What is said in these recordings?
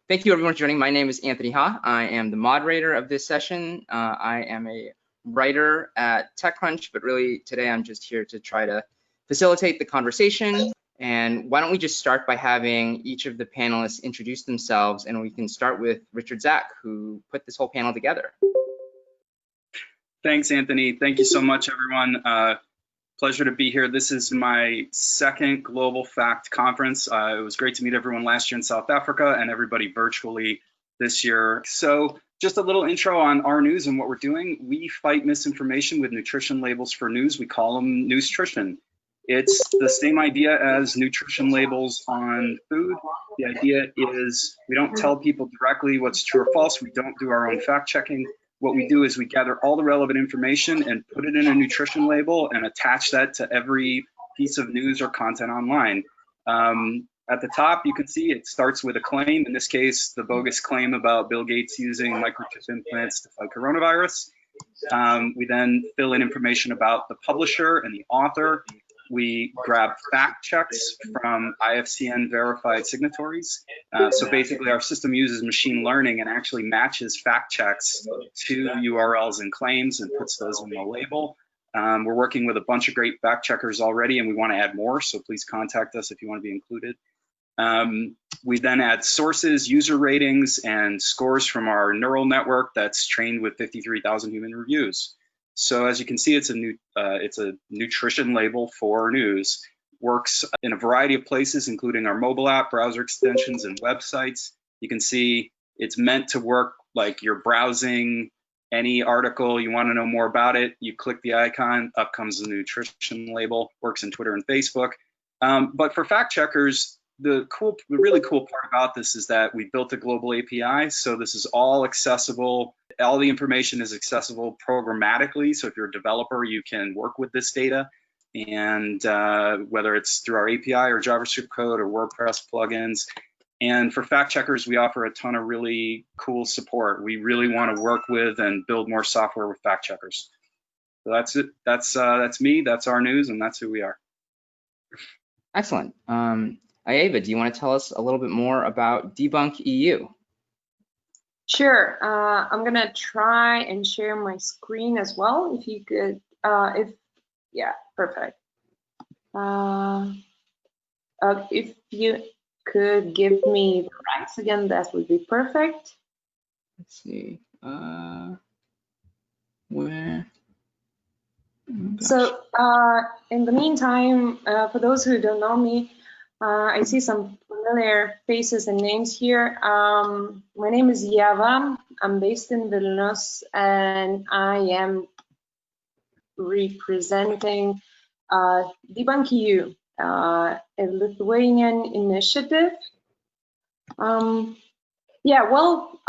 Thank you everyone for joining. My name is Anthony Ha. I am the moderator of this session. I am a writer at TechCrunch, but really today I'm just here to try to facilitate the conversation. And why don't we just start by having each of the panelists introduce themselves, and we can start with Richard Zack, who put this whole panel together. Thanks, Anthony. Thank you so much, everyone. Pleasure to be here. This is my second Global Fact Conference. It was great to meet everyone last year in South Africa and everybody virtually this year. So just a little intro on Our.News and what we're doing. We fight misinformation with nutrition labels for news. We call them newstrition. It's the same idea as nutrition labels on food. The idea is we don't tell people directly what's true or false. We don't do our own fact checking. What we do is we gather all the relevant information and put it in a nutrition label and attach that to every piece of news or content online. At the top, you can see it starts with a claim. In this case, the bogus claim about Bill Gates using microchip implants to fight coronavirus. We then fill in information about the publisher and the author. We grab fact checks from IFCN verified signatories. So basically our system uses machine learning and actually matches fact checks to URLs and claims and puts those in the label. We're working with a bunch of great fact checkers already, and we want to add more, so please contact us if you want to be included. We then add sources, user ratings, and scores from our neural network that's trained with 53,000 human reviews. So as you can see, it's a nutrition label for news. Works in a variety of places, including our mobile app, browser extensions, and websites. You can see it's meant to work like you're browsing any article, you want to know more about it, you click the icon, up comes the nutrition label. Works in Twitter and Facebook. But for fact checkers, the really cool part about this is that we built a global API, so this is all accessible. All the information is accessible programmatically, so if you're a developer, you can work with this data, and whether it's through our API or JavaScript code or WordPress plugins. And for fact checkers, we offer a ton of really cool support. We really want to work with and build more software with fact checkers. So that's it. That's me. That's Our.News, and that's who we are. Excellent. Ieva, do you want to tell us a little bit more about Debunk.eu? Sure. I'm gonna try and share my screen as well. If you could, yeah, perfect. If you could give me the rights again, that would be perfect. Let's see. Where? Oh, so in the meantime, for those who don't know me, I see some familiar faces and names here. My name is Ieva. I'm based in Vilnius, and I am representing Debunk.eu, a Lithuanian initiative. Yeah, well,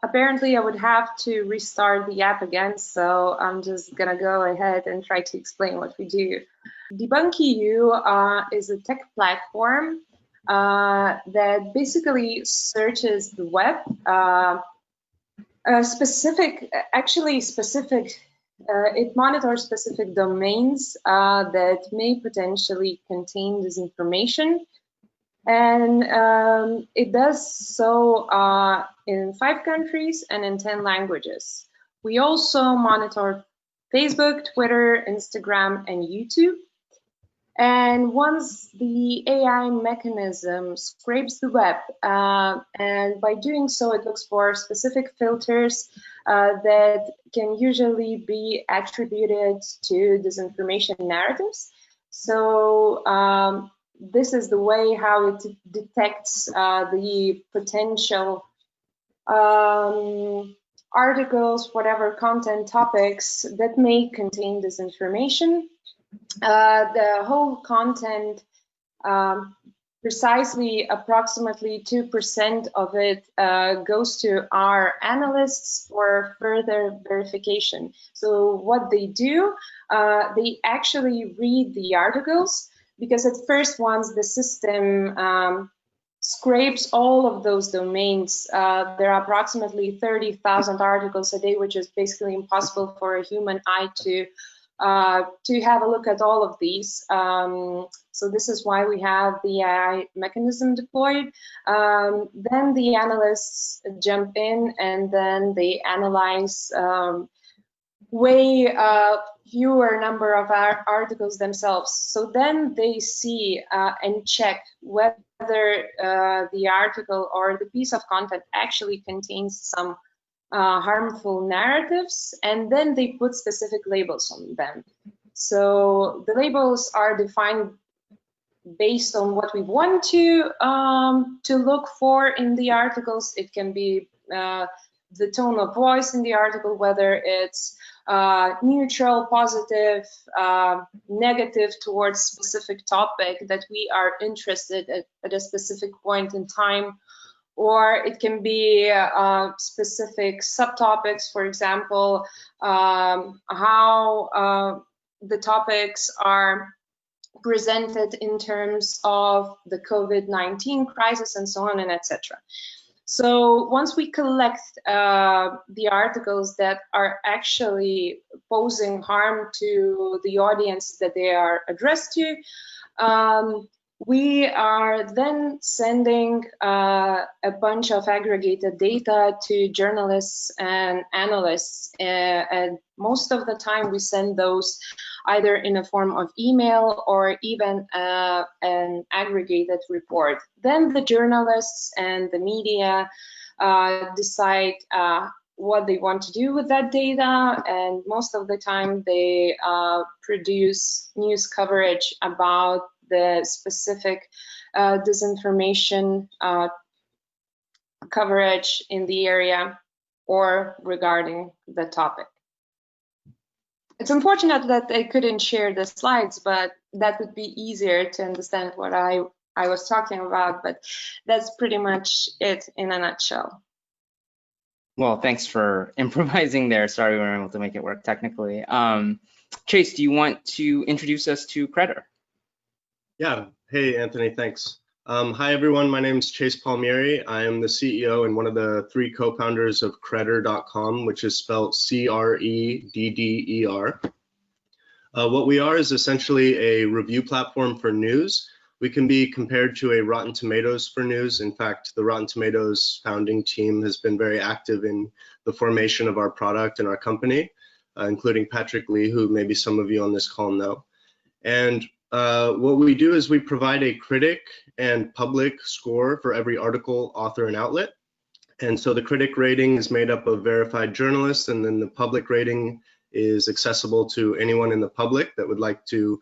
apparently I would have to restart the app again, so I'm just gonna go ahead and try to explain what we do. Debunk.eu is a tech platform that basically searches the web, it monitors specific domains that may potentially contain disinformation. And it does so in 5 countries and in 10 languages. We also monitor Facebook, Twitter, Instagram, and YouTube. And once the AI mechanism scrapes the web, and by doing so, it looks for specific filters that can usually be attributed to disinformation narratives. So this is the way how it detects the potential articles, whatever content topics that may contain disinformation. The whole content, precisely approximately 2% of it goes to our analysts for further verification. So what they do, they actually read the articles, because at first, once the system scrapes all of those domains, there are approximately 30,000 articles a day, which is basically impossible for a human eye to to have a look at all of these. So this is why we have the AI mechanism deployed. Then the analysts jump in and then they analyze way fewer number of our articles themselves. So then they see and check whether the article or the piece of content actually contains some harmful narratives, and then they put specific labels on them. So the labels are defined based on what we want to look for in the articles. It can be the tone of voice in the article, whether it's neutral, positive, negative towards specific topic that we are interested at a specific point in time, or it can be specific subtopics, for example, how the topics are presented in terms of the COVID-19 crisis and so on and etc. So once we collect the articles that are actually posing harm to the audience that they are addressed to, we are then sending a bunch of aggregated data to journalists and analysts, and most of the time we send those either in a form of email or even an aggregated report. Then the journalists and the media decide what they want to do with that data, and most of the time they produce news coverage about the specific disinformation coverage in the area or regarding the topic. It's unfortunate that I couldn't share the slides, but that would be easier to understand what I was talking about, but that's pretty much it in a nutshell. Well, thanks for improvising there. Sorry we weren't able to make it work technically. Chase, do you want to introduce us to Credder? Yeah, hey Anthony, thanks. Hi everyone, my name is Chase Palmieri. I am the CEO and one of the 3 co-founders of Credder.com, which is spelled C-R-E-D-D-E-R. What we are is essentially a review platform for news. We can be compared to a Rotten Tomatoes for news. In fact, the Rotten Tomatoes founding team has been very active in the formation of our product and our company, including Patrick Lee, who maybe some of you on this call know. And what we do is we provide a critic and public score for every article, author, and outlet. And so the critic rating is made up of verified journalists, and then the public rating is accessible to anyone in the public that would like to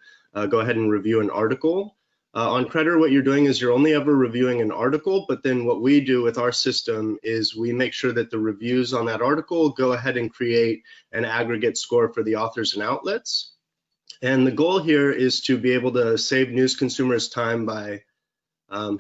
go ahead and review an article. On Credder, what you're doing is you're only ever reviewing an article, but then what we do with our system is we make sure that the reviews on that article go ahead and create an aggregate score for the authors and outlets. And the goal here is to be able to save news consumers time by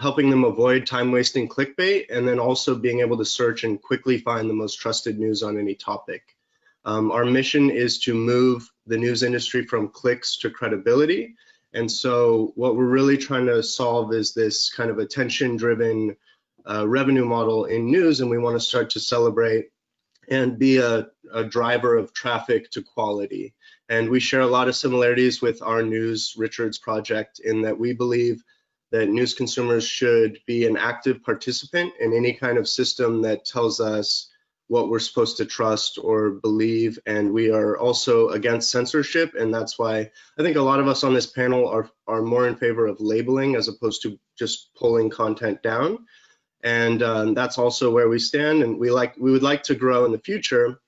helping them avoid time-wasting clickbait, and then also being able to search and quickly find the most trusted news on any topic. Our mission is to move the news industry from clicks to credibility. And so what we're really trying to solve is this kind of attention-driven revenue model in news, and we want to start to celebrate and be a driver of traffic to quality. And we share a lot of similarities with Our.News Richard's project in that we believe that news consumers should be an active participant in any kind of system that tells us what we're supposed to trust or believe. And we are also against censorship, and that's why I think a lot of us on this panel are more in favor of labeling as opposed to just pulling content down. And that's also where we stand, and we would like to grow in the future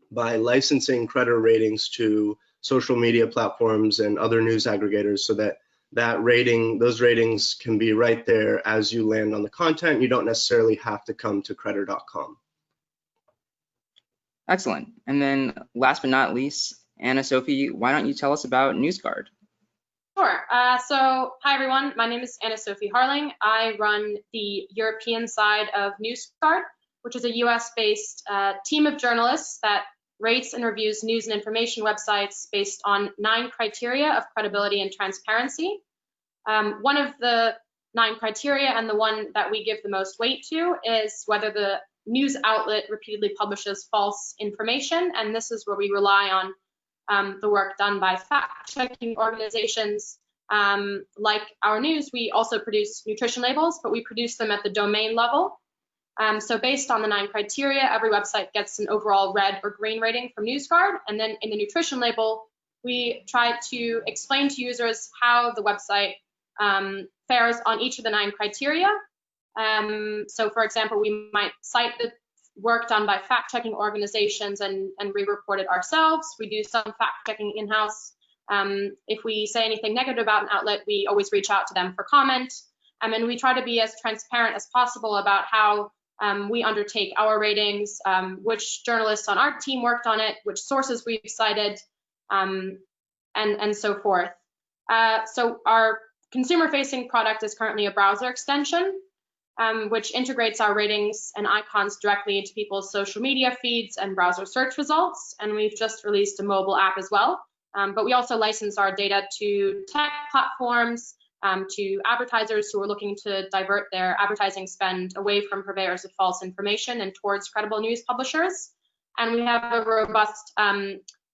by licensing Credder ratings to social media platforms and other news aggregators, so that those ratings can be right there as you land on the content. You don't necessarily have to come to Credder.com. Excellent. And then last but not least, Anna-Sophie, why don't you tell us about NewsGuard? Sure. So hi, everyone. My name is Anna-Sophie Harling. I run the European side of NewsGuard, which is a US-based team of journalists that rates and reviews news and information websites based on 9 criteria of credibility and transparency. One of the 9 criteria, and the one that we give the most weight to, is whether the news outlet repeatedly publishes false information, and this is where we rely on the work done by fact-checking organizations like Our.News. We also produce nutrition labels, but we produce them at the domain level. So based on the 9 criteria, every website gets an overall red or green rating from NewsGuard. And then in the nutrition label, we try to explain to users how the website fares on each of the 9 criteria. So for example, we might cite the work done by fact-checking organizations and re-report it ourselves. We do some fact-checking in-house. If we say anything negative about an outlet, we always reach out to them for comment. And we try to be as transparent as possible about how we undertake our ratings, which journalists on our team worked on it, which sources we've cited, and so forth. So our consumer-facing product is currently a browser extension, which integrates our ratings and icons directly into people's social media feeds and browser search results. And we've just released a mobile app as well. But we also license our data to tech platforms, to advertisers who are looking to divert their advertising spend away from purveyors of false information and towards credible news publishers. And we have a robust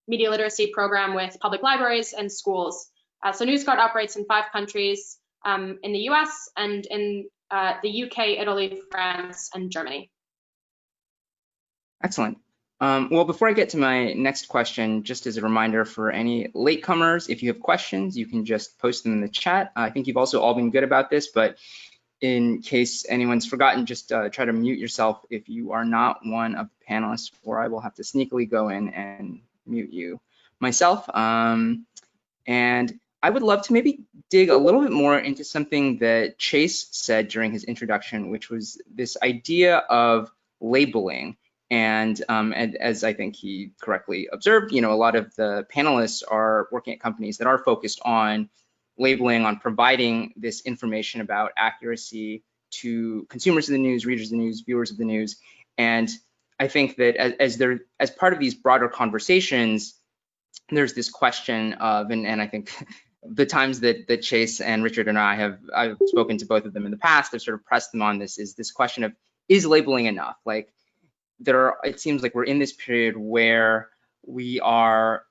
media literacy program with public libraries and schools. So NewsGuard operates in 5 countries in the US and in the UK, Italy, France, and Germany. Excellent. Well, before I get to my next question, just as a reminder for any latecomers, if you have questions, you can just post them in the chat. I think you've also all been good about this, but in case anyone's forgotten, just try to mute yourself if you are not one of the panelists, or I will have to sneakily go in and mute you myself. And I would love to maybe dig a little bit more into something that Chase said during his introduction, which was this idea of labeling. And as I think he correctly observed, a lot of the panelists are working at companies that are focused on labeling, on providing this information about accuracy to consumers of the news, readers of the news, viewers of the news. And I think that as part of these broader conversations, there's this question of, and I think the times that Chase and Richard and I've spoken to both of them in the past, I've sort of pressed them on this, is this question of, is labeling enough? Like, it seems like we're in this period where we are,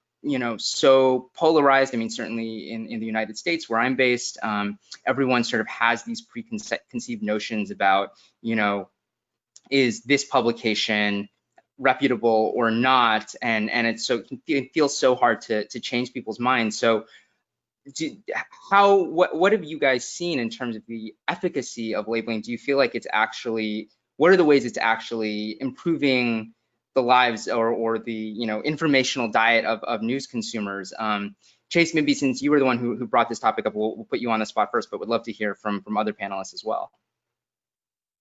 so polarized. I mean, certainly in the United States where I'm based, everyone sort of has these preconceived notions about, is this publication reputable or not? And it feels so hard to change people's minds. So what have you guys seen in terms of the efficacy of labeling? Do you feel like what are the ways it's actually improving the lives or the informational diet of news consumers? Chase, maybe since you were the one who brought this topic up, we'll put you on the spot first, but would love to hear from other panelists as well.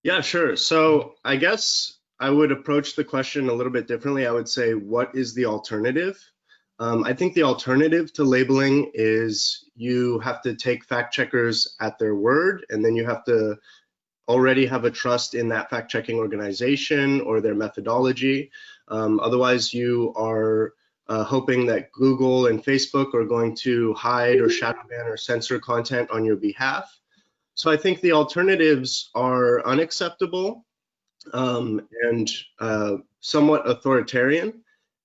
Yeah, sure. So I guess I would approach the question a little bit differently. I would say, what is the alternative? I think the alternative to labeling is you have to take fact checkers at their word, and then you have to already have a trust in that fact-checking organization or their methodology. Otherwise, you are hoping that Google and Facebook are going to hide or shadow ban or censor content on your behalf. So I think the alternatives are unacceptable and somewhat authoritarian.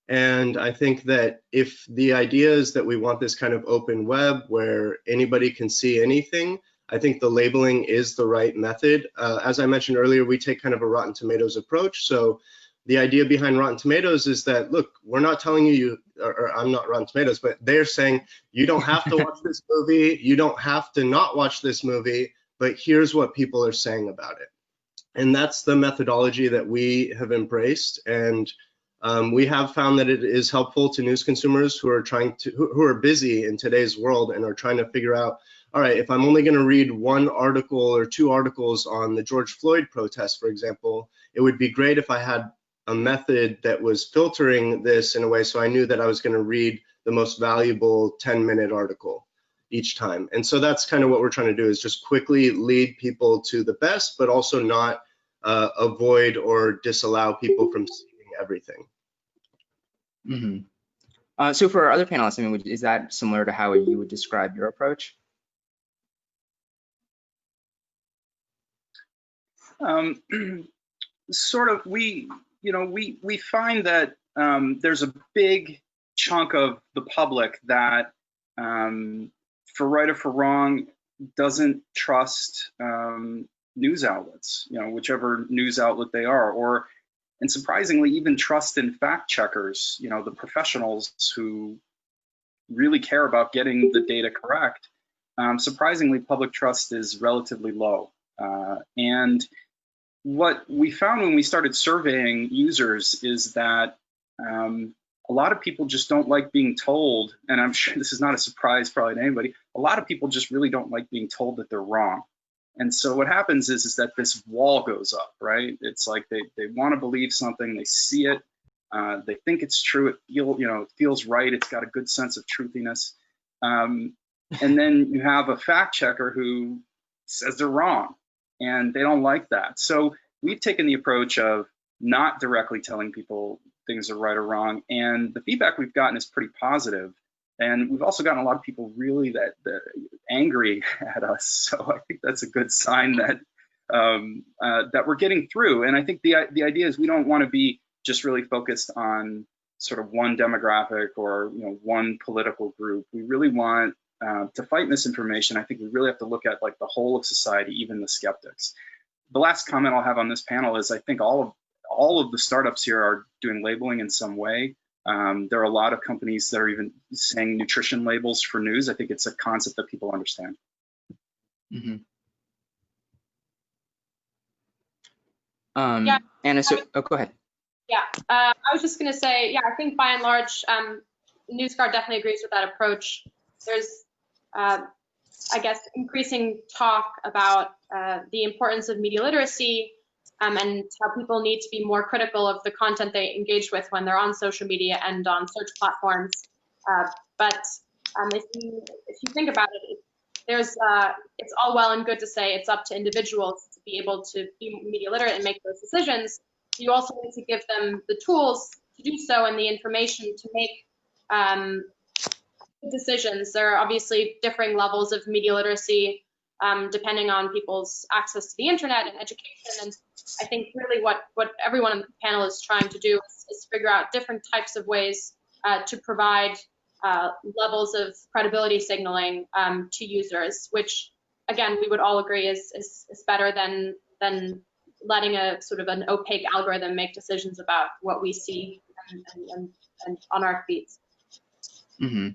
And I think that if the idea is that we want this kind of open web where anybody can see anything, I think the labeling is the right method. As I mentioned earlier, we take kind of a Rotten Tomatoes approach. So the idea behind Rotten Tomatoes is that, look, we're not telling you, or I'm not Rotten Tomatoes, but they're saying you don't have to watch this movie, you don't have to not watch this movie, but here's what people are saying about it. And that's the methodology that we have embraced. And we have found that it is helpful to news consumers who are busy in today's world and are trying to figure out, all right, if I'm only going to read 1 article or 2 articles on the George Floyd protest, for example, it would be great if I had a method that was filtering this in a way so I knew that I was going to read the most valuable 10-minute article each time. And so that's kind of what we're trying to do, is just quickly lead people to the best, but also not avoid or disallow people from seeing everything. Mm-hmm. So for our other panelists, I mean, is that similar to how you would describe your approach? Sort of, we find that there's a big chunk of the public that, for right or for wrong, doesn't trust news outlets, whichever news outlet they are, and surprisingly, even trust in fact checkers, the professionals who really care about getting the data correct. Surprisingly, public trust is relatively low. And what we found when we started surveying users is that a lot of people just don't like being told, and I'm sure this is not a surprise probably to anybody, a lot of people just really don't like being told that they're wrong. And so what happens is that this wall goes up, right? It's like they want to believe something, they see it, they think it's true, it feels right, it's got a good sense of truthiness. And then you have a fact checker who says they're wrong, and they don't like that. So we've taken the approach of not directly telling people things are right or wrong, and the feedback we've gotten is pretty positive. And we've also gotten a lot of people really that angry at us. So I think that's a good sign that that we're getting through. And I think the idea is we don't want to be just really focused on sort of one demographic or one political group. We really want to fight misinformation. I think we really have to look at like the whole of society, even the skeptics. The last comment I'll have on this panel is I think all of the startups here are doing labeling in some way. There are a lot of companies that are even saying nutrition labels for news. I think it's a concept that people understand. Mm-hmm. Yeah. Anna, go ahead. Yeah, I was just going to say, yeah, I think by and large, NewsGuard definitely agrees with that approach. There's, I guess, increasing talk about the importance of media literacy and how people need to be more critical of the content they engage with when they're on social media and on search platforms. But if you think about it, there's it's all well and good to say it's up to individuals to be able to be media literate and make those decisions. You also need to give them the tools to do so and the information to make decisions. There are obviously differing levels of media literacy depending on people's access to the internet and education. And I think really what everyone on the panel is trying to do is figure out different types of ways to provide levels of credibility signaling to users, which again, we would all agree is better than letting a sort of an opaque algorithm make decisions about what we see and on our feeds. Mm-hmm.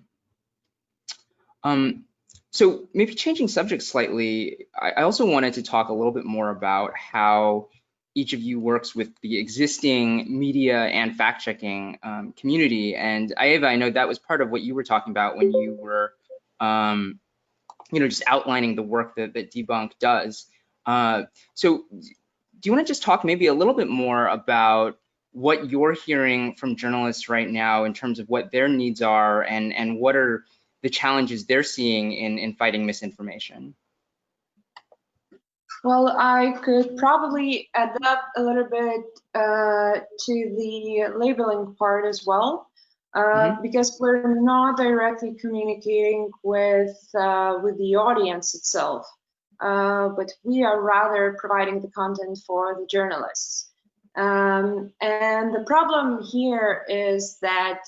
So maybe changing subject slightly, I also wanted to talk a little bit more about how each of you works with the existing media and fact-checking community. And Ieva, I know that was part of what you were talking about when you were, just outlining the work that Debunk does. So do you want to just talk maybe a little bit more about what you're hearing from journalists right now in terms of what their needs are and what are the challenges they're seeing in fighting misinformation? Well, I could probably adapt a little bit to the labeling part as well, because we're not directly communicating with the audience itself, but we are rather providing the content for the journalists. And the problem here is that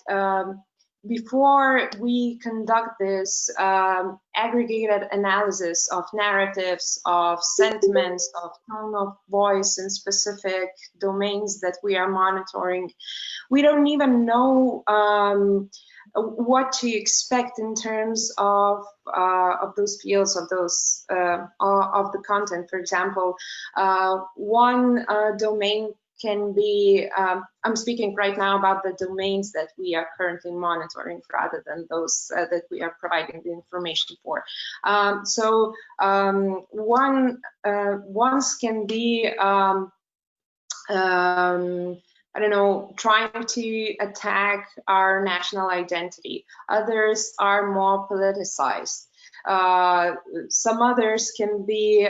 before we conduct this aggregated analysis of narratives, of sentiments, of tone of voice in specific domains that we are monitoring, we don't even know what to expect in terms of those fields, of those of the content. For example, one domain can be, I'm speaking right now about the domains that we are currently monitoring rather than those that we are providing the information for. Ones can be, I don't know, trying to attack our national identity. Others are more politicized. Some others can be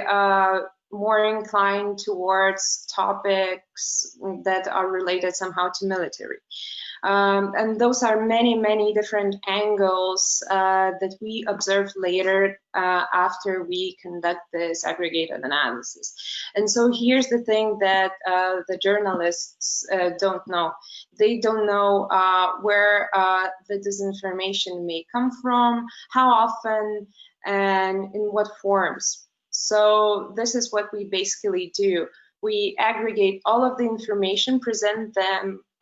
more inclined towards topics that are related somehow to military. And those are many different angles that we observe later after we conduct this aggregated analysis. And so here's the thing that the journalists don't know. They don't know where the disinformation may come from, how often, and in what forms. So this is what we basically do. We aggregate all of the information, presented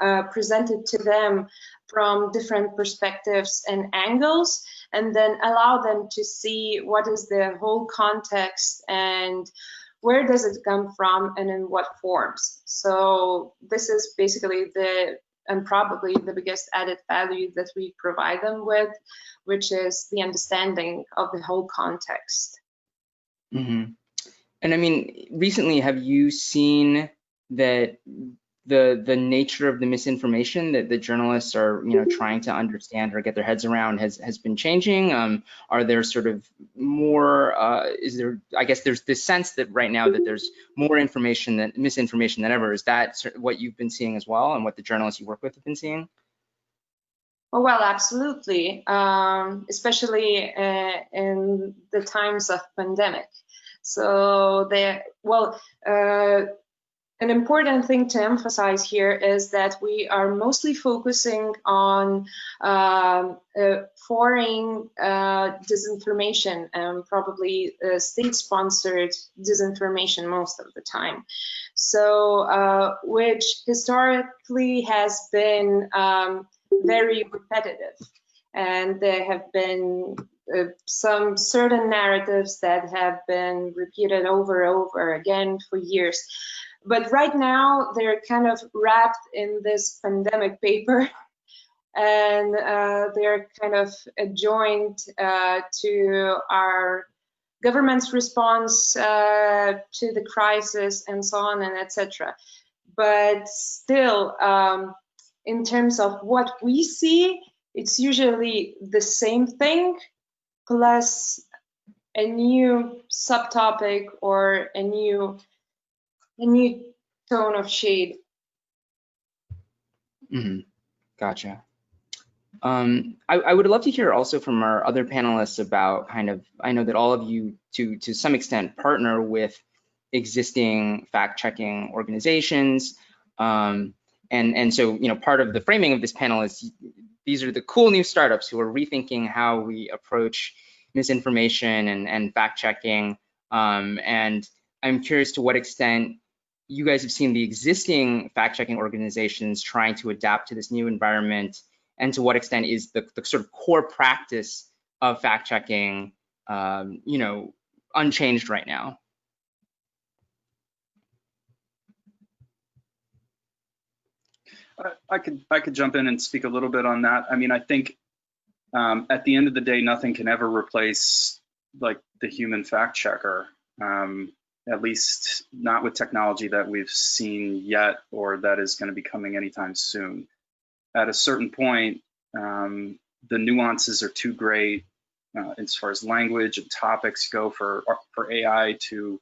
to them from different perspectives and angles, and then allow them to see what is the whole context and where does it come from and in what forms. So this is basically and probably the biggest added value that we provide them with, which is the understanding of the whole context. Mm-hmm. And I mean, recently, have you seen that the nature of the misinformation that the journalists are, trying to understand or get their heads around has been changing? Are there sort of more? I guess there's this sense that right now that there's more misinformation than ever. Is that what you've been seeing as well, and what the journalists you work with have been seeing? Oh, well, absolutely, especially in the times of pandemic. So an important thing to emphasize here is that we are mostly focusing on foreign disinformation and probably state-sponsored disinformation most of the time. So which historically has been very repetitive, and there have been some certain narratives that have been repeated over and over again for years. But right now they're kind of wrapped in this pandemic paper, and they're kind of adjoined to our government's response to the crisis and so on and etc. But still, in terms of what we see, it's usually the same thing plus a new subtopic or a new tone of shade. Mm-hmm. Gotcha. I would love to hear also from our other panelists about I know that all of you to some extent partner with existing fact-checking organizations. And so, part of the framing of this panel is these are the cool new startups who are rethinking how we approach misinformation and fact-checking. And I'm curious to what extent you guys have seen the existing fact-checking organizations trying to adapt to this new environment, and to what extent is the sort of core practice of fact-checking, unchanged right now? I could jump in and speak a little bit on that. I mean, I think at the end of the day, nothing can ever replace like the human fact checker, at least not with technology that we've seen yet or that is going to be coming anytime soon. At a certain point, the nuances are too great as far as language and topics go for AI to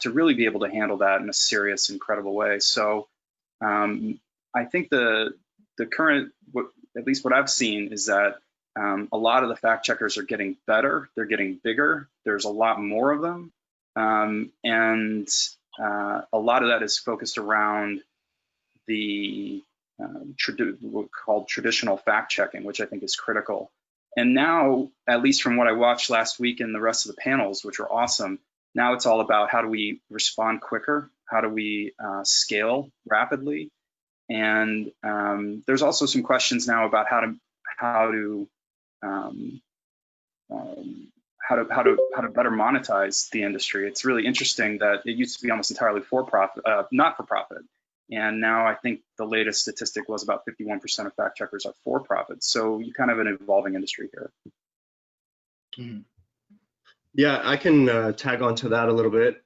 really be able to handle that in a serious and credible way. So I think the current, at least what I've seen, is that a lot of the fact checkers are getting better. They're getting bigger. There's a lot more of them. And a lot of that is focused around the what's called traditional fact checking, which I think is critical. And now, at least from what I watched last week and the rest of the panels, which were awesome, now it's all about how do we respond quicker? How do we scale rapidly? And there's also some questions now about how to better monetize the industry. It's really interesting that it used to be almost entirely not for profit, and now I think the latest statistic was about 51% of fact checkers are for profit. So you kind of have an evolving industry here. Mm-hmm. Yeah, I can tag on to that a little bit.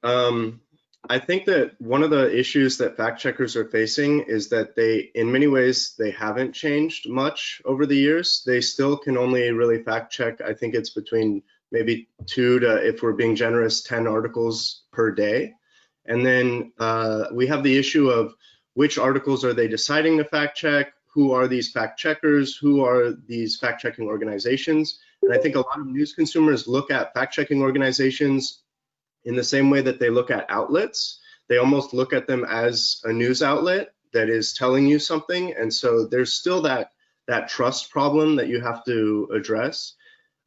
I think that one of the issues that fact checkers are facing is that in many ways, they haven't changed much over the years. They still can only really fact check. I think it's between maybe 2 to, if we're being generous, 10 articles per day. And then we have the issue of which articles are they deciding to fact check, who are these fact checkers, who are these fact checking organizations. And I think a lot of news consumers look at fact checking organizations in the same way that they look at outlets. They almost look at them as a news outlet that is telling you something. And so there's still that trust problem that you have to address.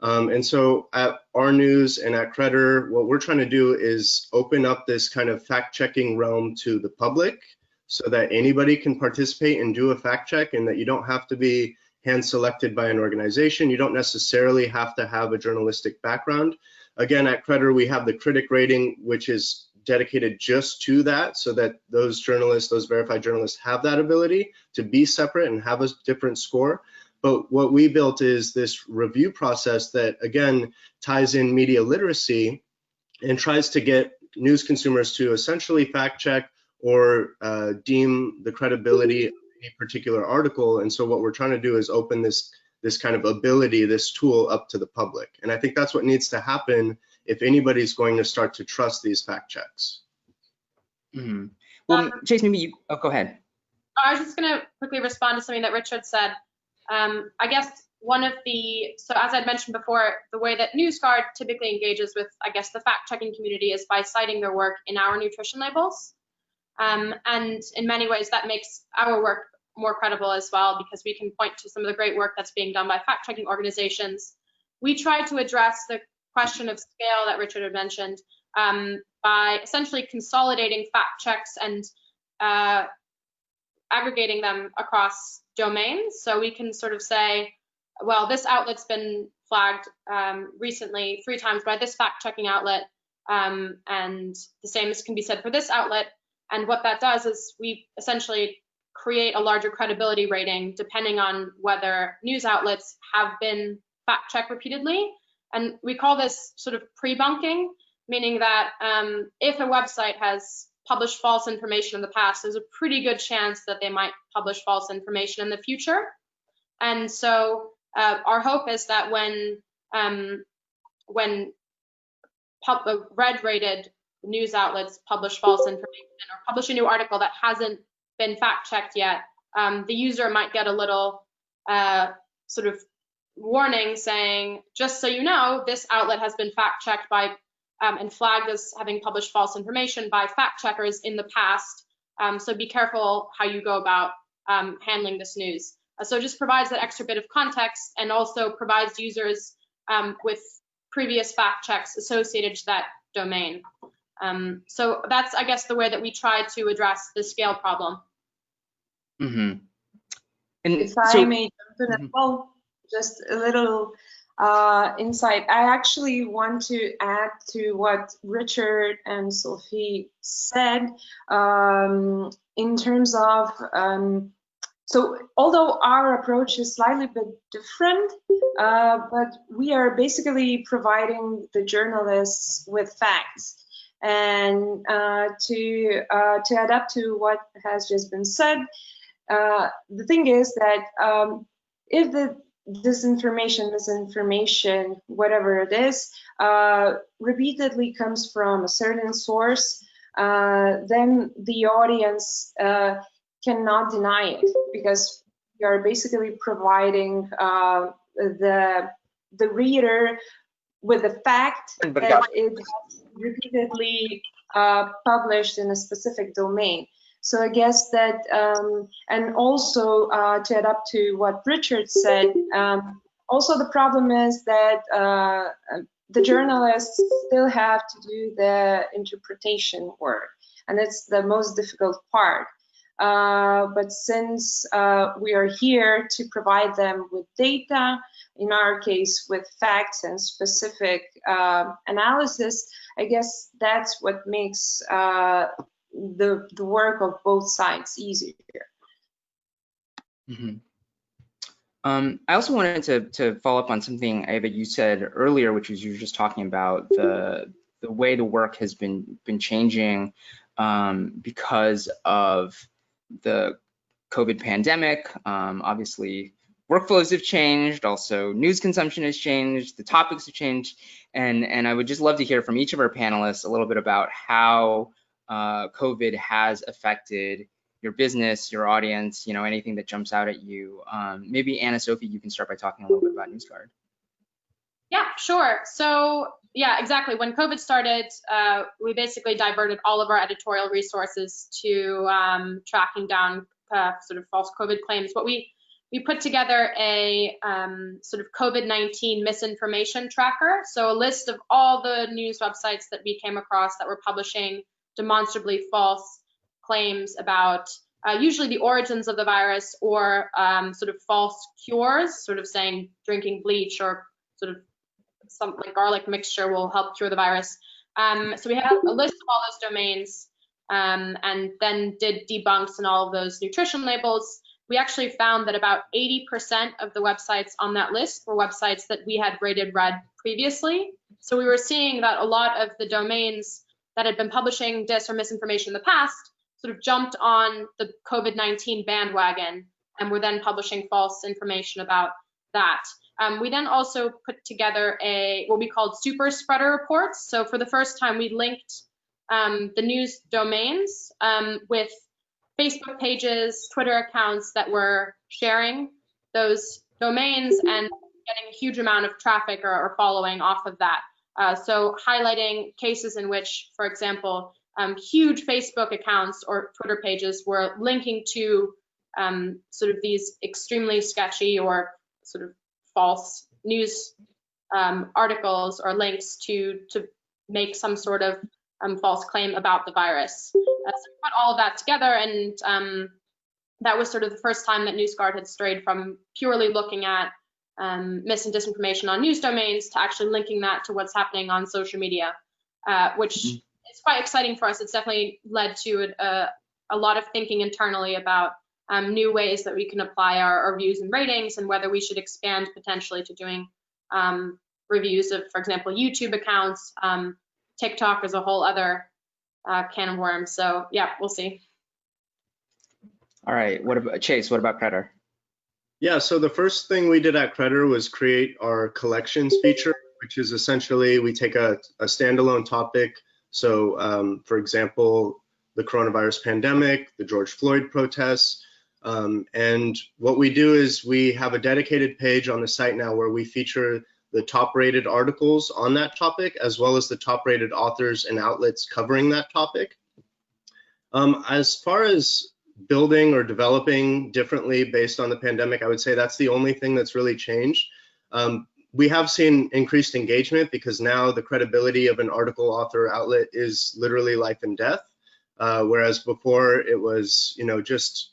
And so at Our.News and at Credder, what we're trying to do is open up this kind of fact-checking realm to the public so that anybody can participate and do a fact check, and that you don't have to be hand-selected by an organization. You don't necessarily have to have a journalistic background. Again, at Credder, we have the critic rating, which is dedicated just to that, so that those journalists, those verified journalists, have that ability to be separate and have a different score. But what we built is this review process that, again, ties in media literacy and tries to get news consumers to essentially fact check or deem the credibility of any particular article. And so what we're trying to do is open this kind of ability, this tool, up to the public. And I think that's what needs to happen if anybody's going to start to trust these fact checks. Mm-hmm. Well, Chase, maybe you, oh, go ahead. I was just going to quickly respond to something that Richard said. I guess one of the, so as I'd mentioned before, the way that NewsGuard typically engages with, I guess, the fact-checking community is by citing their work in our nutrition labels. And in many ways, that makes our work more credible as well, because we can point to some of the great work that's being done by fact-checking organizations. We try to address the question of scale that Richard had mentioned by essentially consolidating fact checks and aggregating them across domains. So we can sort of say, well, this outlet's been flagged recently 3 times by this fact-checking outlet, and the same can be said for this outlet. And what that does is we essentially create a larger credibility rating depending on whether news outlets have been fact-checked repeatedly. And we call this sort of pre-bunking, meaning that if a website has published false information in the past, there's a pretty good chance that they might publish false information in the future. And so our hope is that when red-rated news outlets publish false information or publish a new article that hasn't been fact-checked yet, the user might get a little sort of warning saying, just so you know, this outlet has been fact-checked by and flagged as having published false information by fact checkers in the past. So be careful how you go about handling this news. So it just provides that extra bit of context and also provides users with previous fact checks associated to that domain. So that's, I guess, the way that we try to address the scale problem. Mm-hmm. And if I may jump in as well, just a little insight. I actually want to add to what Richard and Sophie said in terms of, so although our approach is slightly bit different, but we are basically providing the journalists with facts. And to adapt to what has just been said, the thing is that if the misinformation, whatever it is, repeatedly comes from a certain source, then the audience cannot deny it, because you are basically providing the reader with the fact that it has repeatedly published in a specific domain. So I guess that, and also to add up to what Richard said, also the problem is that the journalists still have to do the interpretation work, and it's the most difficult part. But since we are here to provide them with data, in our case with facts and specific analysis, I guess that's what makes the work of both sides easier. Mm-hmm. I also wanted to follow up on something, Ieva, you said earlier, which was you were just talking about the way the work has been changing because of the COVID pandemic. Obviously, workflows have changed, also news consumption has changed, the topics have changed, and I would just love to hear from each of our panelists a little bit about how COVID has affected your business, your audience, anything that jumps out at you. Maybe Anna-Sophie, you can start by talking a little bit about NewsGuard. Yeah, sure. So yeah, exactly. When COVID started, we basically diverted all of our editorial resources to tracking down sort of false COVID claims. What we put together a sort of COVID-19 misinformation tracker. So a list of all the news websites that we came across that were publishing demonstrably false claims about usually the origins of the virus or sort of false cures, sort of saying drinking bleach or sort of something like garlic mixture will help cure the virus. So we had a list of all those domains and then did debunks and all of those nutrition labels. We actually found that about 80% of the websites on that list were websites that we had rated red previously. So we were seeing that a lot of the domains that had been publishing dis or misinformation in the past sort of jumped on the COVID-19 bandwagon and were then publishing false information about that. We then also put together what we called super spreader reports. So for the first time, we linked the news domains with Facebook pages, Twitter accounts that were sharing those domains and getting a huge amount of traffic or following off of that. So highlighting cases in which, for example, huge Facebook accounts or Twitter pages were linking to sort of these extremely sketchy or sort of false news articles or links to make some sort of false claim about the virus. So we put all of that together, and that was sort of the first time that NewsGuard had strayed from purely looking at mis and disinformation on news domains to actually linking that to what's happening on social media, which is quite exciting for us. It's definitely led to a lot of thinking internally about new ways that we can apply our reviews and ratings, and whether we should expand potentially to doing reviews of, for example, YouTube accounts. TikTok is a whole other can of worms. So yeah, we'll see. All right, what about Chase? What about Credder? Yeah, so the first thing we did at Credder was create our collections feature, which is essentially we take a standalone topic. So for example, the coronavirus pandemic, the George Floyd protests, and what we do is we have a dedicated page on the site now where we feature the top rated articles on that topic, as well as the top rated authors and outlets covering that topic. As far as building or developing differently based on the pandemic, I would say that's the only thing that's really changed. We have seen increased engagement because now the credibility of an article, author, outlet is literally life and death, whereas before it was, just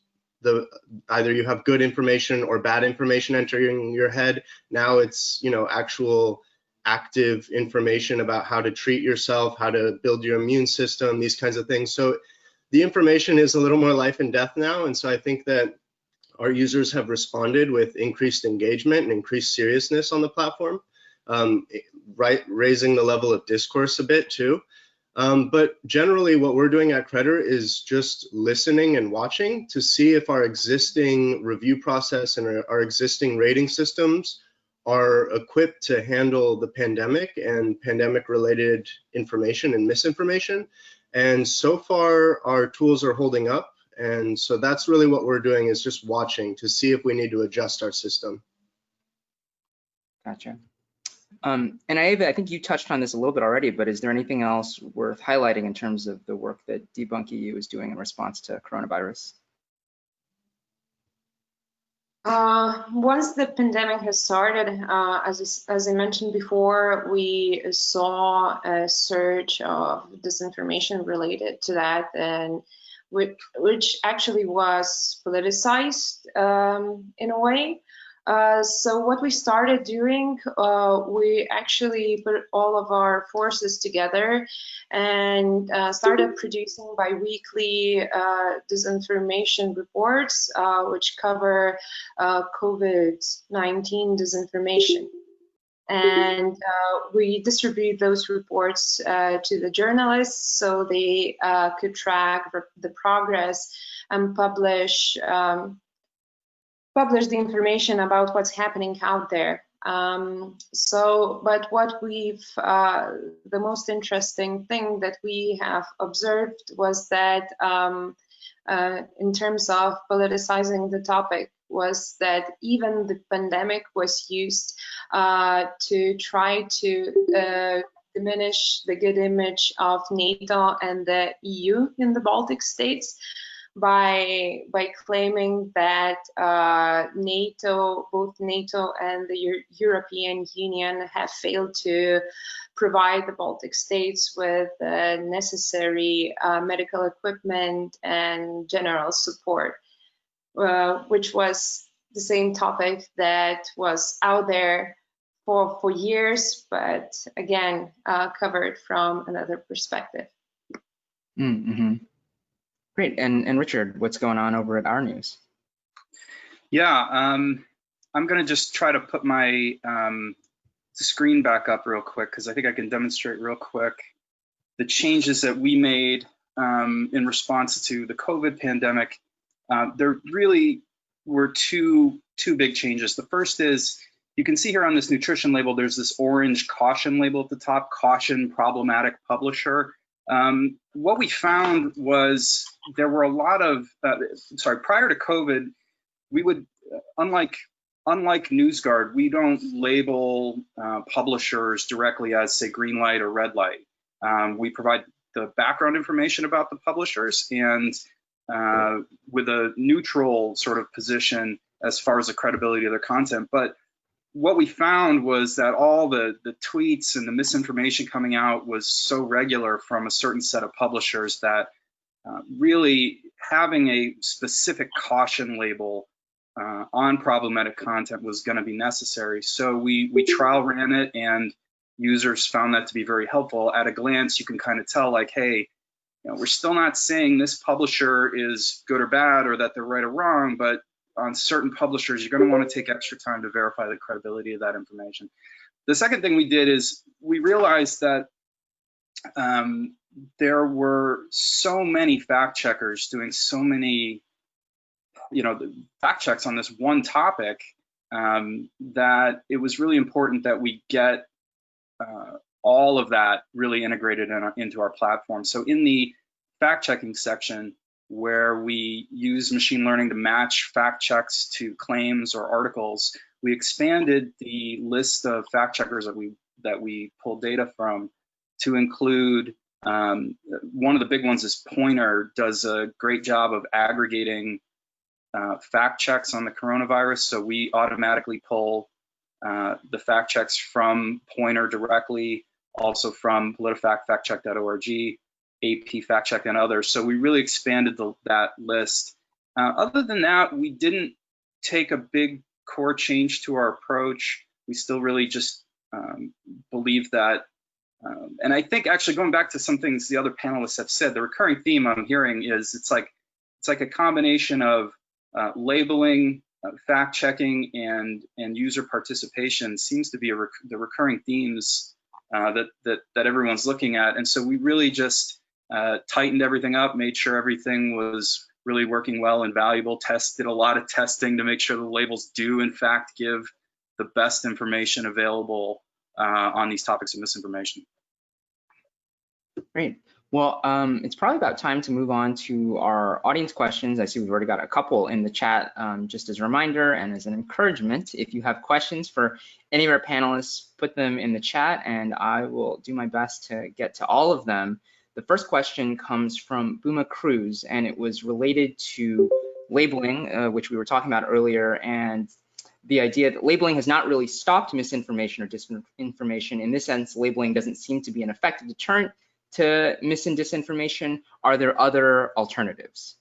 either you have good information or bad information entering your head. Now it's, actual active information about how to treat yourself, how to build your immune system, these kinds of things. So the information is a little more life and death now. And so I think that our users have responded with increased engagement and increased seriousness on the platform, raising the level of discourse a bit too. But generally what we're doing at Credder is just listening and watching to see if our existing review process and our existing rating systems are equipped to handle the pandemic and pandemic related information and misinformation. And so far our tools are holding up. And so that's really what we're doing, is just watching to see if we need to adjust our system. Gotcha. And Ieva, I think you touched on this a little bit already, but is there anything else worth highlighting in terms of the work that Debunk.eu is doing in response to coronavirus? Once the pandemic has started, as I mentioned before, we saw a surge of disinformation related to that, and which actually was politicized in a way. So what we started doing, we actually put all of our forces together and started producing bi-weekly disinformation reports, which cover COVID-19 disinformation. And we distribute those reports to the journalists so they could track the progress and publish the information about what's happening out there. But what the most interesting thing that we have observed was that in terms of politicizing the topic was that even the pandemic was used to try to diminish the good image of NATO and the EU in the Baltic states by claiming that both NATO and the European Union have failed to provide the Baltic states with necessary medical equipment and general support, which was the same topic that was out there for years, but again, covered from another perspective. Mm-hmm. Great. And Richard, what's going on over at Our.News? Yeah, I'm going to just try to put my screen back up real quick because I think I can demonstrate real quick the changes that we made in response to the COVID pandemic. There really were two big changes. The first is, you can see here on this nutrition label, there's this orange caution label at the top, caution problematic publisher. What we found was there were a lot of, prior to COVID, we would, unlike NewsGuard, we don't label publishers directly as, say, green light or red light. We provide the background information about the publishers and with a neutral sort of position as far as the credibility of their content. But what we found was that all the tweets and the misinformation coming out was so regular from a certain set of publishers that really having a specific caution label on problematic content was going to be necessary. So we trial ran it, and users found that to be very helpful. At a glance, you can kind of tell, like, hey, we're still not saying this publisher is good or bad or that they're right or wrong, but on certain publishers, you're going to want to take extra time to verify the credibility of that information. The second thing we did is we realized that there were so many fact checkers doing so many, fact checks on this one topic that it was really important that we get all of that really integrated into our platform. So in the fact checking section, where we use machine learning to match fact checks to claims or articles, we expanded the list of fact checkers that we pull data from to include, one of the big ones is Pointer, does a great job of aggregating fact checks on the coronavirus. So we automatically pull the fact checks from Pointer directly, also from PolitiFact, factcheck.org, AP Fact Check, and others. So we really expanded that list. Other than that, we didn't take a big core change to our approach. We still really just believe that, and I think actually going back to some things the other panelists have said, the recurring theme I'm hearing is it's like a combination of labeling, fact checking, and user participation seems to be the recurring themes that everyone's looking at. And so we really just tightened everything up, made sure everything was really working well and valuable, did a lot of testing to make sure the labels do in fact give the best information available on these topics of misinformation. Great. Well, it's probably about time to move on to our audience questions. I see we've already got a couple in the chat. Just as a reminder and as an encouragement, if you have questions for any of our panelists, put them in the chat and I will do my best to get to all of them. The first question comes from Buma Cruz, and it was related to labeling, which we were talking about earlier, and the idea that labeling has not really stopped misinformation or disinformation. In this sense, labeling doesn't seem to be an effective deterrent to mis and disinformation. Are there other alternatives?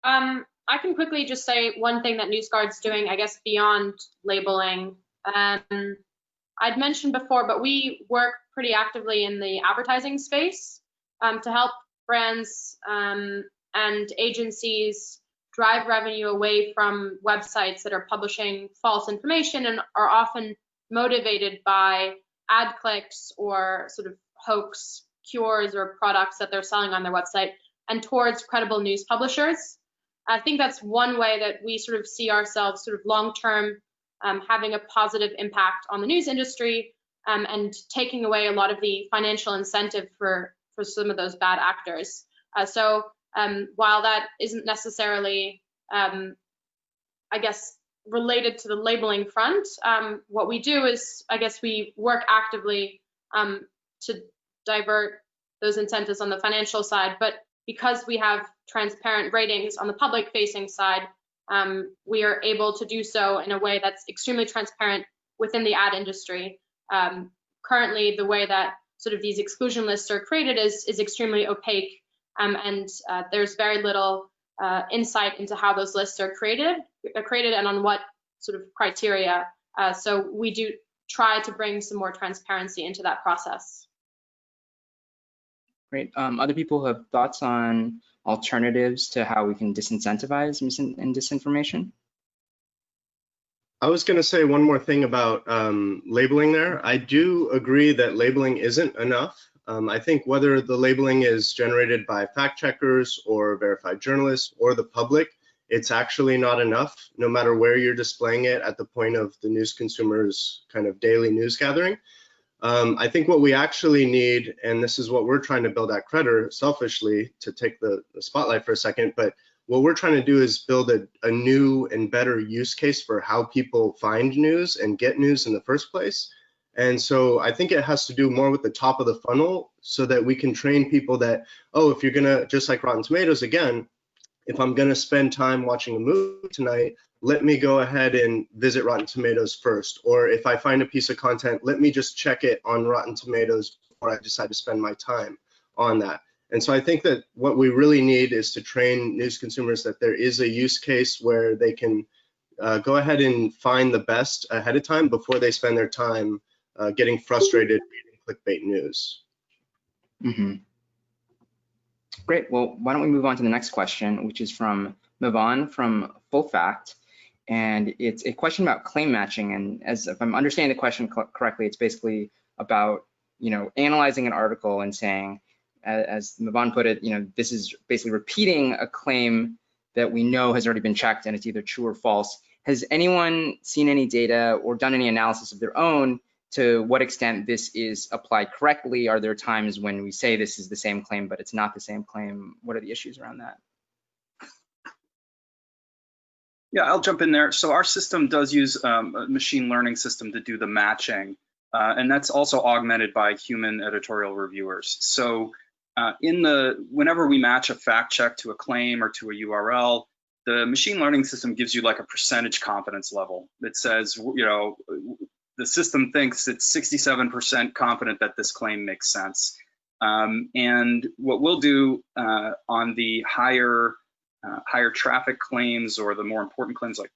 I can quickly just say one thing that NewsGuard's doing, I guess, beyond labeling. I'd mentioned before, but we work pretty actively in the advertising space to help brands and agencies drive revenue away from websites that are publishing false information and are often motivated by ad clicks or sort of hoax cures or products that they're selling on their website, and towards credible news publishers. I think that's one way that we sort of see ourselves sort of long-term having a positive impact on the news industry and taking away a lot of the financial incentive for some of those bad actors. So While that isn't necessarily, I guess, related to the labeling front, what we do is, I guess, we work actively to divert those incentives on the financial side. But because we have transparent ratings on the public-facing side, we are able to do so in a way that's extremely transparent within the ad industry. Currently, the way that sort of these exclusion lists are created is extremely opaque, and there's very little insight into how those lists are created and on what sort of criteria. So we do try to bring some more transparency into that process. Great. Other people have thoughts on alternatives to how we can disincentivize and disinformation? I was going to say one more thing about labeling there. I do agree that labeling isn't enough. I think whether the labeling is generated by fact checkers or verified journalists or the public, it's actually not enough, no matter where you're displaying it at the point of the news consumer's kind of daily news gathering. I think what we actually need, and this is what we're trying to build at Credder selfishly, to take the spotlight for a second, but what we're trying to do is build a new and better use case for how people find news and get news in the first place. And so I think it has to do more with the top of the funnel so that we can train people that, oh, if you're gonna, just like Rotten Tomatoes again, if I'm gonna spend time watching a movie tonight, let me go ahead and visit Rotten Tomatoes first. Or if I find a piece of content, let me just check it on Rotten Tomatoes before I decide to spend my time on that. And so I think that what we really need is to train news consumers that there is a use case where they can go ahead and find the best ahead of time before they spend their time getting frustrated reading clickbait news. Mm-hmm. Great. Well, why don't we move on to the next question, which is from Mivan from Full Fact. And it's a question about claim matching. And as if I'm understanding the question correctly, it's basically about, analyzing an article and saying, as Mivan put it, this is basically repeating a claim that we know has already been checked and it's either true or false. Has anyone seen any data or done any analysis of their own to what extent this is applied correctly? Are there times when we say this is the same claim, but it's not the same claim? What are the issues around that? Yeah, I'll jump in there. So our system does use a machine learning system to do the matching, and that's also augmented by human editorial reviewers. So whenever we match a fact check to a claim or to a URL, the machine learning system gives you like a percentage confidence level. It says, the system thinks it's 67% confident that this claim makes sense. And what we'll do on the higher traffic claims or the more important claims like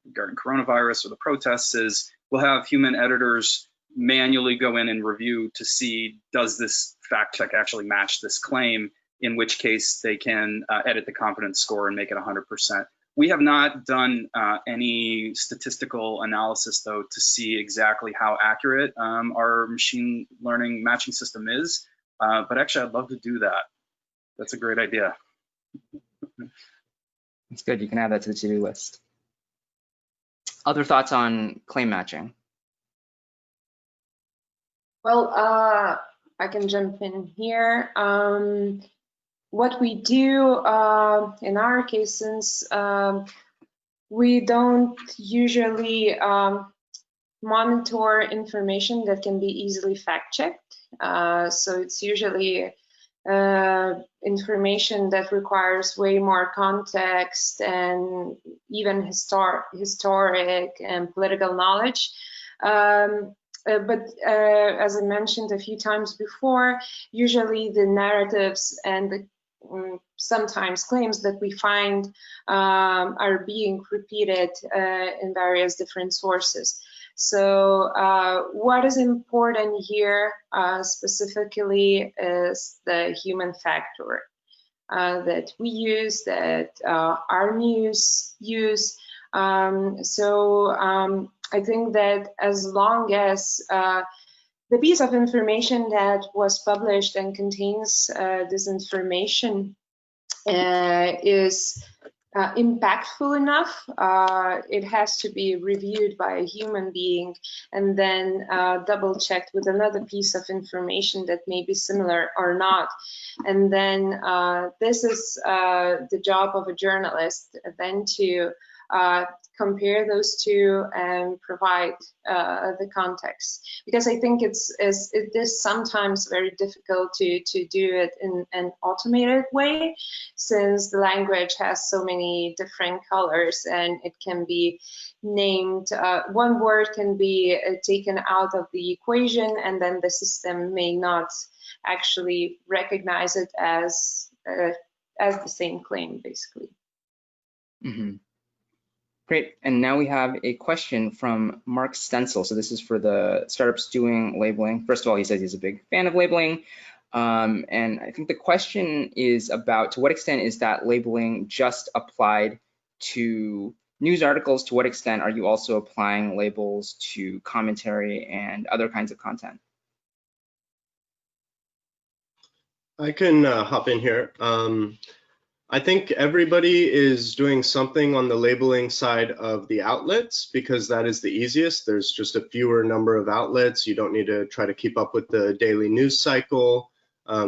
regarding coronavirus or the protests is we'll have human editors manually go in and review to see, does this fact check actually match this claim, in which case they can edit the confidence score and make it 100%. We have not done any statistical analysis, though, to see exactly how accurate our machine learning matching system is. But actually, I'd love to do that. That's a great idea. That's good. You can add that to the to-do list. Other thoughts on claim matching? Well, I can jump in here. What we do in our case, since we don't usually monitor information that can be easily fact-checked, so it's usually information that requires way more context and even historic and political knowledge. But as I mentioned a few times before, usually the narratives and the sometimes claims that we find are being repeated in various different sources. So what is important here specifically is the human factor that we use, that Our.News use. I think that as long as the piece of information that was published and contains this information is impactful enough, it has to be reviewed by a human being and then double checked with another piece of information that may be similar or not. And then this is the job of a journalist then to compare those two and provide the context, because I think it is sometimes very difficult to do it in an automated way, since the language has so many different colors and it can be named, one word can be taken out of the equation and then the system may not actually recognize it as the same claim, basically. Mm-hmm. Great, and now we have a question from Mark Stencil. So this is for the startups doing labeling. First of all, he says he's a big fan of labeling. And I think the question is about, to what extent is that labeling just applied to news articles? To what extent are you also applying labels to commentary and other kinds of content? I can hop in here. I think everybody is doing something on the labeling side of the outlets because that is the easiest. There's just a fewer number of outlets. You don't need to try to keep up with the daily news cycle.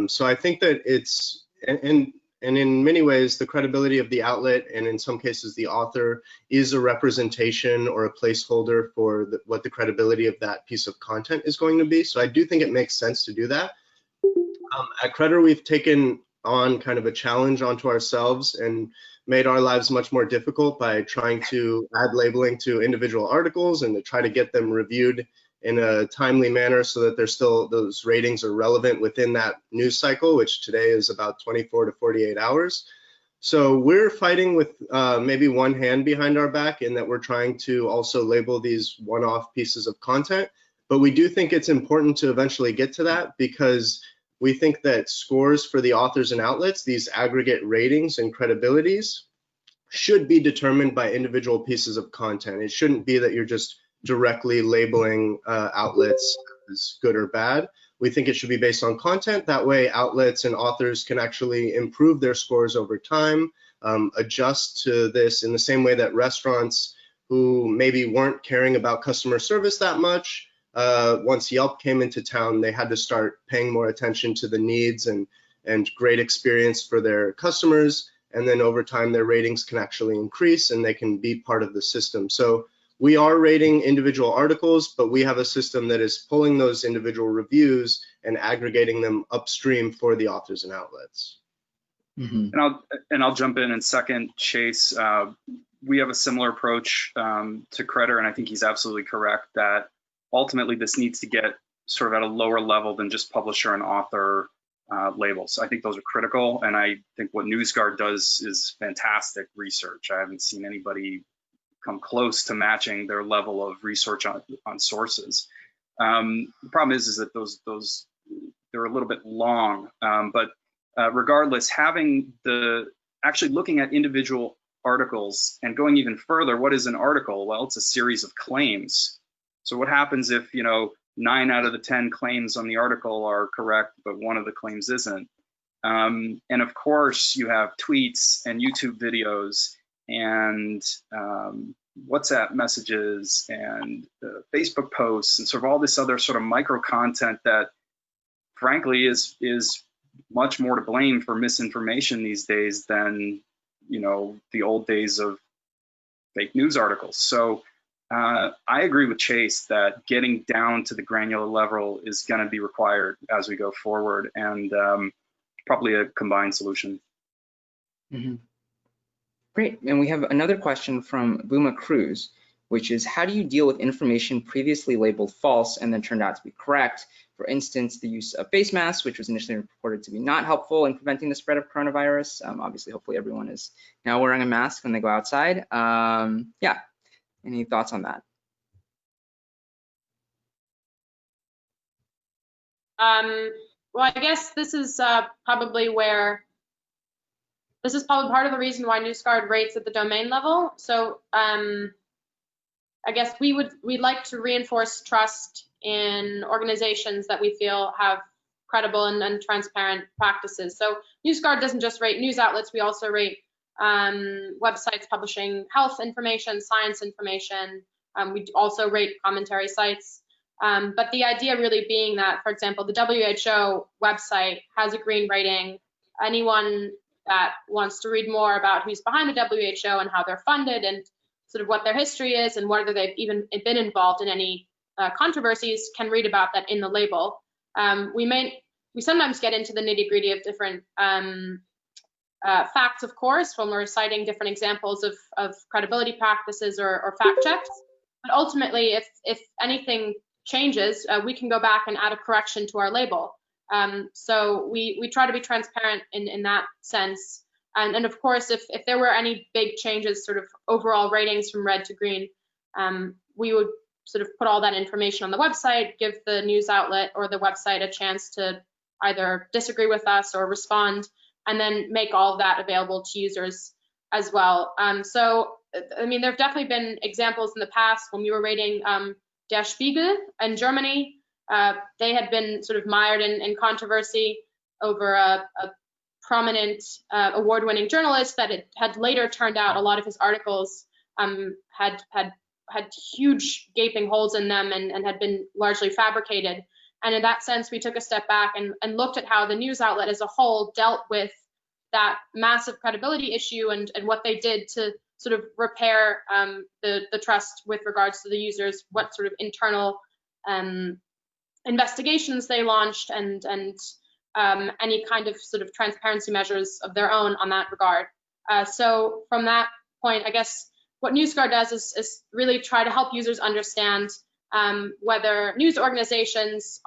So I think that it's, and in many ways, the credibility of the outlet and in some cases the author is a representation or a placeholder for what the credibility of that piece of content is going to be. So I do think it makes sense to do that. At Credder, we've taken on kind of a challenge onto ourselves and made our lives much more difficult by trying to add labeling to individual articles and to try to get them reviewed in a timely manner so that they're still, those ratings are relevant within that news cycle, which today is about 24 to 48 hours. So we're fighting with maybe one hand behind our back in that we're trying to also label these one-off pieces of content, but we do think it's important to eventually get to that because we think that scores for the authors and outlets, these aggregate ratings and credibilities, should be determined by individual pieces of content. It shouldn't be that you're just directly labeling outlets as good or bad. We think it should be based on content. That way outlets and authors can actually improve their scores over time, adjust to this in the same way that restaurants who maybe weren't caring about customer service that much, once Yelp came into town, they had to start paying more attention to the needs and great experience for their customers. And then over time, their ratings can actually increase and they can be part of the system. So we are rating individual articles, but we have a system that is pulling those individual reviews and aggregating them upstream for the authors and outlets. Mm-hmm. And I'll jump in and second Chase. We have a similar approach to Credder, and I think he's absolutely correct that ultimately this needs to get sort of at a lower level than just publisher and author labels. I think those are critical, and I think what NewsGuard does is fantastic research. I haven't seen anybody come close to matching their level of research on sources. The problem is that those they're a little bit long, but regardless, having actually looking at individual articles and going even further, what is an article? Well, it's a series of claims. So what happens if, 9 out of the 10 claims on the article are correct, but one of the claims isn't? And of course, you have tweets and YouTube videos and WhatsApp messages and Facebook posts and sort of all this other sort of micro content that, frankly, is much more to blame for misinformation these days than, the old days of fake news articles. So I agree with Chase that getting down to the granular level is going to be required as we go forward, and probably a combined solution. Mm-hmm. Great, and we have another question from Buma Cruz, which is, how do you deal with information previously labeled false and then turned out to be correct? For instance, the use of face masks, which was initially reported to be not helpful in preventing the spread of coronavirus. Obviously, hopefully everyone is now wearing a mask when they go outside. Yeah. Any thoughts on that? Well, I guess this is probably part of the reason why NewsGuard rates at the domain level. So I guess we'd like to reinforce trust in organizations that we feel have credible and transparent practices. So NewsGuard doesn't just rate news outlets, we also rate websites publishing health information, science information. We also rate commentary sites. But the idea really being that, for example, the WHO website has a green rating. Anyone that wants to read more about who's behind the WHO and how they're funded and sort of what their history is and whether they've even been involved in any controversies can read about that in the label. We sometimes get into the nitty-gritty of different facts, of course, when we're citing different examples of credibility practices or fact checks. But ultimately, if anything changes, we can go back and add a correction to our label. So we try to be transparent in that sense. And of course, if there were any big changes, sort of overall ratings from red to green, we would sort of put all that information on the website, give the news outlet or the website a chance to either disagree with us or respond, and then make all of that available to users as well. So, I mean, there have definitely been examples in the past when we were rating Der Spiegel in Germany. They had been sort of mired in controversy over a prominent award-winning journalist that it had later turned out a lot of his articles had huge gaping holes in them and had been largely fabricated. And in that sense, we took a step back and looked at how the news outlet as a whole dealt with that massive credibility issue and what they did to sort of repair the trust with regards to the users, what sort of internal investigations they launched and any kind of sort of transparency measures of their own on that regard. So from that point, I guess what NewsGuard does is really try to help users understand whether news organizations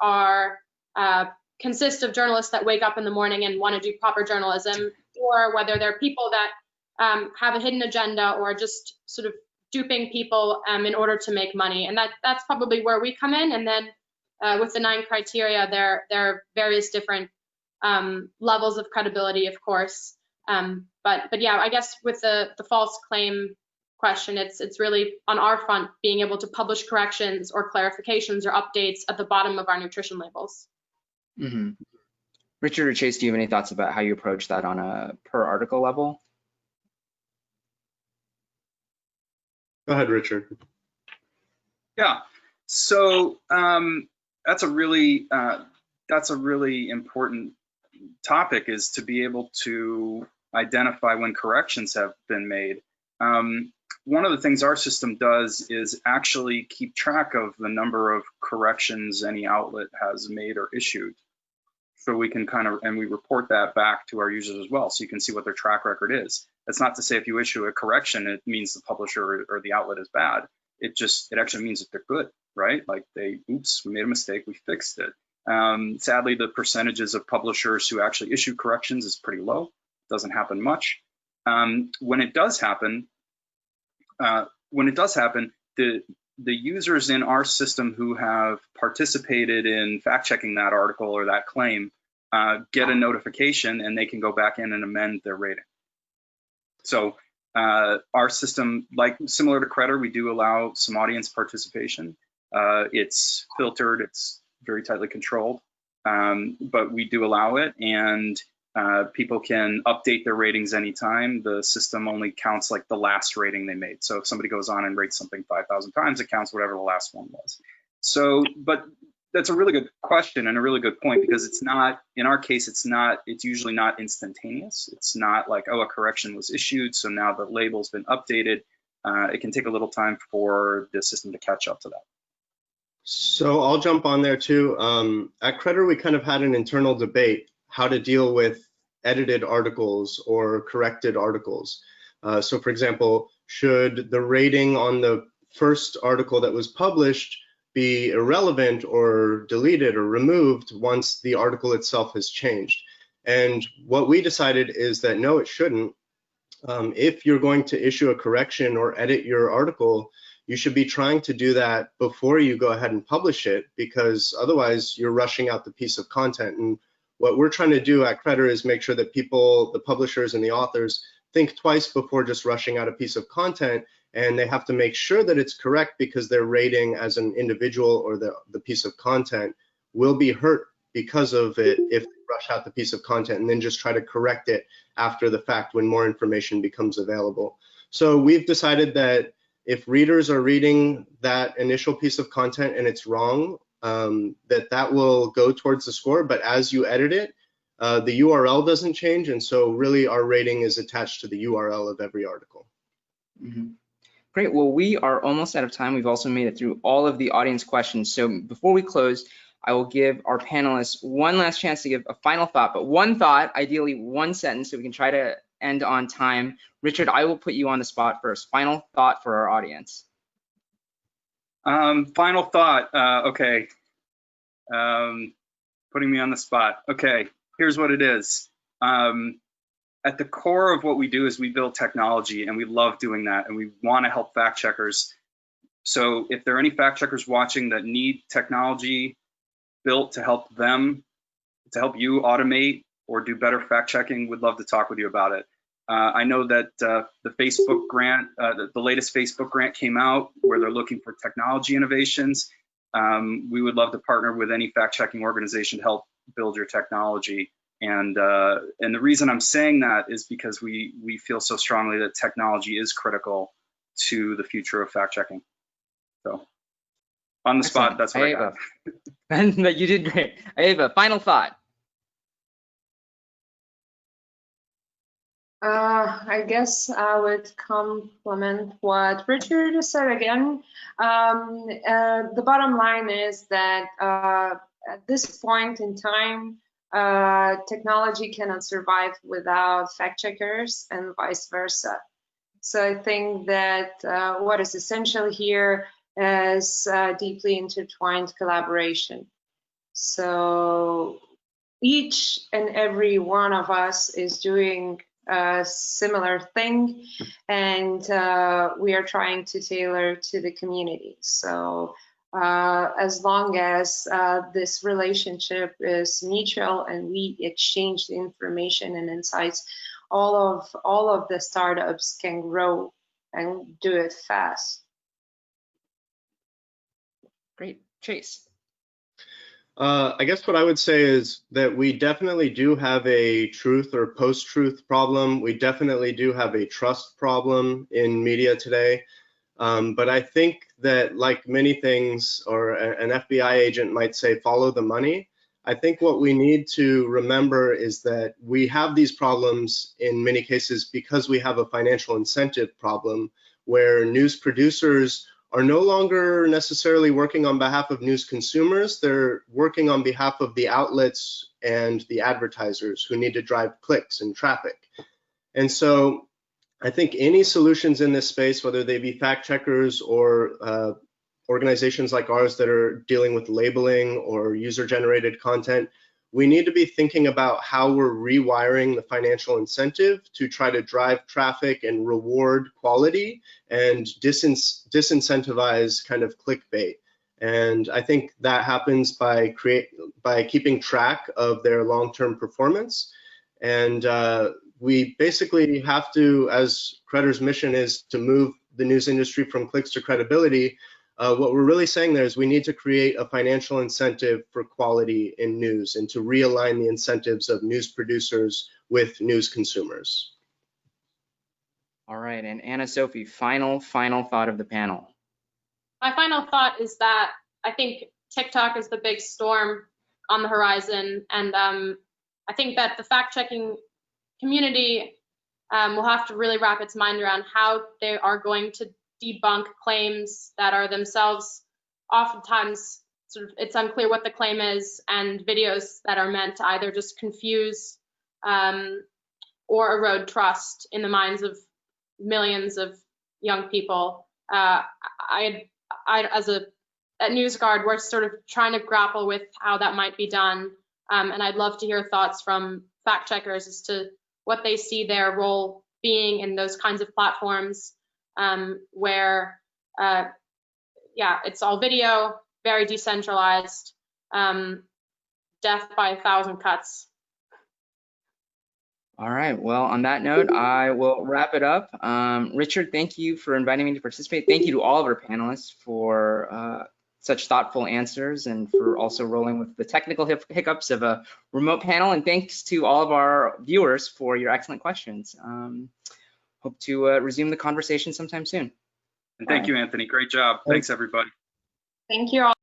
consist of journalists that wake up in the morning and want to do proper journalism, or whether they're people that have a hidden agenda or just sort of duping people in order to make money. And that's probably where we come in. And then with the 9 criteria, there are various different levels of credibility, of course. But yeah, I guess with the false claim question, it's really on our front being able to publish corrections or clarifications or updates at the bottom of our nutrition labels. Mm-hmm. Richard or Chase, do you have any thoughts about how you approach that on a per article level? Go ahead, Richard. Yeah, so that's a really important topic, is to be able to identify when corrections have been made. One of the things our system does is actually keep track of the number of corrections any outlet has made or issued. So we can and we report that back to our users as well, so you can see what their track record is. That's not to say if you issue a correction, it means the publisher or the outlet is bad. It actually means that they're good, right? Like oops, we made a mistake, we fixed it. Sadly, the percentages of publishers who actually issue corrections is pretty low. It doesn't happen much. When it does happen, the users in our system who have participated in fact-checking that article or that claim get a notification, and they can go back in and amend their rating. So our system, similar to Credder, we do allow some audience participation. It's filtered, it's very tightly controlled, but we do allow it, and people can update their ratings anytime. The system only counts the last rating they made. So if somebody goes on and rates something 5,000 times, it counts whatever the last one was. So, but that's a really good question and a really good point, because it's not, in our case, it's usually not instantaneous. It's not like, oh, a correction was issued, so now the label's been updated. It can take a little time for the system to catch up to that. So I'll jump on there too. At Credder, we kind of had an internal debate how to deal with edited articles or corrected articles. So for example, should the rating on the first article that was published be irrelevant or deleted or removed once the article itself has changed? And what we decided is that no, it shouldn't. If you're going to issue a correction or edit your article, you should be trying to do that before you go ahead and publish it, because otherwise you're rushing out the piece of content. And what we're trying to do at Credder is make sure that people, the publishers and the authors, think twice before just rushing out a piece of content, and they have to make sure that it's correct, because their rating as an individual or the piece of content will be hurt because of it if they rush out the piece of content and then just try to correct it after the fact when more information becomes available. So we've decided that if readers are reading that initial piece of content and it's wrong, that will go towards the score, but as you edit it, the URL doesn't change, and so really our rating is attached to the URL of every article. Mm-hmm. Great, well, we are almost out of time. We've also made it through all of the audience questions. So before we close, I will give our panelists one last chance to give a final thought, but one thought, ideally one sentence, so we can try to end on time. Richard, I will put you on the spot first. Final thought for our audience. Final thought, okay. Putting me on the spot. Okay, here's what it is. At the core of what we do is we build technology, and we love doing that, and we want to help fact checkers. So if there are any fact checkers watching that need technology built to help them, to help you automate or do better fact checking, we'd love to talk with you about it. I know that the Facebook grant, the latest Facebook grant came out where they're looking for technology innovations. We would love to partner with any fact checking organization to help build your technology. And the reason I'm saying that is because we feel so strongly that technology is critical to the future of fact checking. So on the spot, that's what I have. But you did great. Ieva, final thought. I guess I would complement what Richard said again. The bottom line is that at this point in time, technology cannot survive without fact checkers and vice versa. So I think that what is essential here is deeply intertwined collaboration. So each and every one of us is doing a similar thing, and we are trying to tailor to the community. So as long as this relationship is mutual and we exchange the information and insights, all of the startups can grow and do it fast. Great. Chase. I guess what I would say is that we definitely do have a truth or post-truth problem. We definitely do have a trust problem in media today. But I think that, like many things, or an FBI agent might say, follow the money. I think what we need to remember is that we have these problems in many cases because we have a financial incentive problem where news producers are no longer necessarily working on behalf of news consumers. They're working on behalf of the outlets and the advertisers who need to drive clicks and traffic. And so I think any solutions in this space, whether they be fact checkers or organizations like ours that are dealing with labeling or user-generated content, we need to be thinking about how we're rewiring the financial incentive to try to drive traffic and reward quality and disincentivize kind of clickbait. And I think that happens by keeping track of their long-term performance. And we basically have to, as Credder's mission is to move the news industry from clicks to credibility, what we're really saying there is we need to create a financial incentive for quality in news and to realign the incentives of news producers with news consumers. All right, and Anna-Sophie, final thought of the panel. My final thought is that I think TikTok is the big storm on the horizon, and I think that the fact-checking community will have to really wrap its mind around how they are going to debunk claims that are themselves oftentimes sort of, it's unclear what the claim is, and videos that are meant to either just confuse or erode trust in the minds of millions of young people. At NewsGuard, we're sort of trying to grapple with how that might be done, and I'd love to hear thoughts from fact checkers as to what they see their role being in those kinds of platforms where, yeah, it's all video, very decentralized, death by 1,000 cuts. All right, well, on that note, I will wrap it up. Richard, thank you for inviting me to participate. Thank you to all of our panelists for such thoughtful answers and for also rolling with the technical hiccups of a remote panel. And thanks to all of our viewers for your excellent questions. Hope to resume the conversation sometime soon. And thank you, Anthony. Great job. Thanks, everybody. Thank you all.